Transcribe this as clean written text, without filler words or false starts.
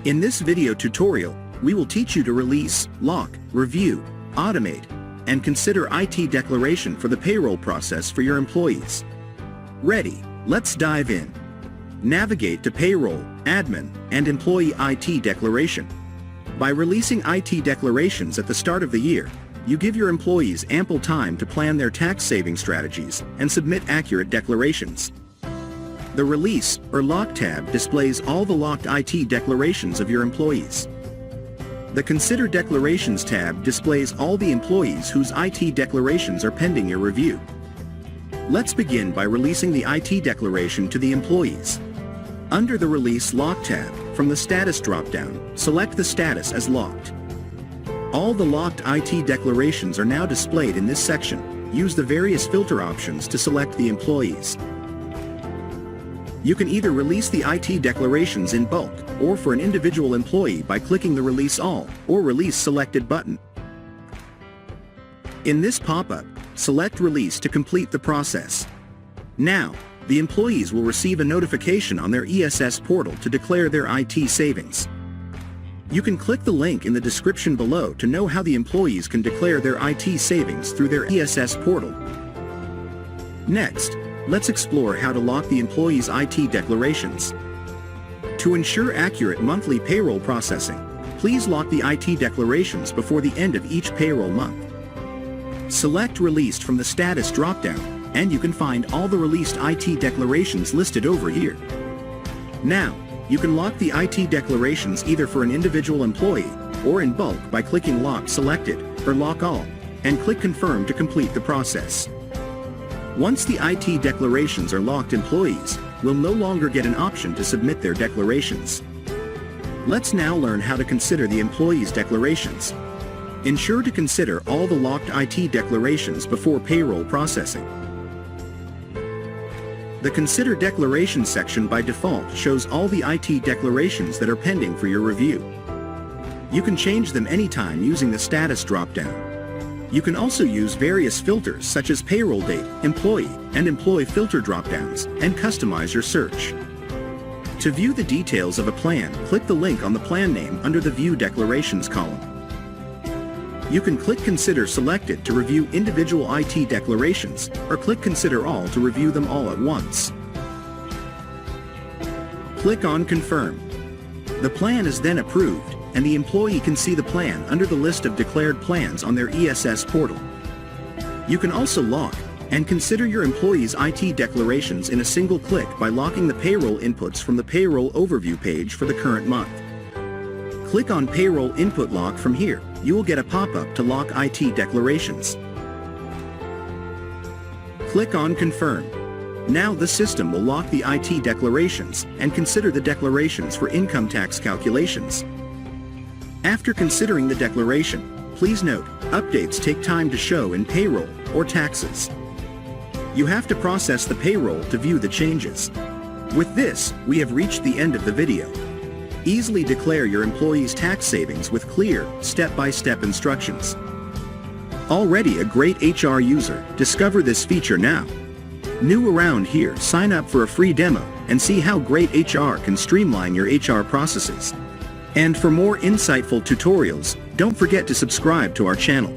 In this video tutorial, we will teach you to release, lock, review, automate, and consider IT declaration for the payroll process for your employees. Ready? Let's dive in. Navigate to Payroll, Admin, and Employee IT Declaration. By releasing IT declarations at the start of the year, you give your employees ample time to plan their tax saving strategies and submit accurate declarations. The Release or Lock tab displays all the locked IT declarations of your employees. The Consider Declarations tab displays all the employees whose IT declarations are pending your review. Let's begin by releasing the IT declaration to the employees. Under the Release Lock tab, from the Status drop-down, select the status as locked. All the locked IT declarations are now displayed in this section. Use the various filter options to select the employees. You can either release the IT declarations in bulk or for an individual employee by clicking the Release All or Release Selected button. In this pop-up, select Release to complete the process. Now, the employees will receive a notification on their ESS portal to declare their IT savings. You can click the link in the description below to know how the employees can declare their IT savings through their ESS portal. Next, let's explore how to lock the employees' IT declarations. To ensure accurate monthly payroll processing, please lock the IT declarations before the end of each payroll month. Select Released from the Status drop-down, and you can find all the released IT declarations listed over here. Now, you can lock the IT declarations either for an individual employee or in bulk by clicking Lock Selected or Lock All, and click Confirm to complete the process. Once the IT declarations are locked, employees will no longer get an option to submit their declarations. Let's now learn how to consider the employees' declarations. Ensure to consider all the locked IT declarations before payroll processing. The Consider Declarations section by default shows all the IT declarations that are pending for your review. You can change them anytime using the Status drop-down. You can also use various filters such as Payroll Date, Employee, and Employee Filter drop-downs and customize your search. To view the details of a plan, click the link on the plan name under the View Declarations column. You can click Consider Selected to review individual IT declarations, or click Consider All to review them all at once. Click on Confirm. The plan is then approved, and the employee can see the plan under the list of declared plans on their ESS portal. You can also lock and consider your employees' IT declarations in a single click by locking the payroll inputs from the Payroll Overview page for the current month. Click on Payroll Input Lock from here. You will get a pop-up to lock IT declarations. Click on Confirm. Now the system will lock the IT declarations and consider the declarations for income tax calculations. After considering the declaration, please note, updates take time to show in payroll or taxes. You have to process the payroll to view the changes. With this, we have reached the end of the video. Easily declare your employees' tax savings with clear, step-by-step instructions. Already a greytHR user, discover this feature now. New around here, sign up for a free demo and see how greytHR can streamline your HR processes. And for more insightful tutorials, don't forget to subscribe to our channel.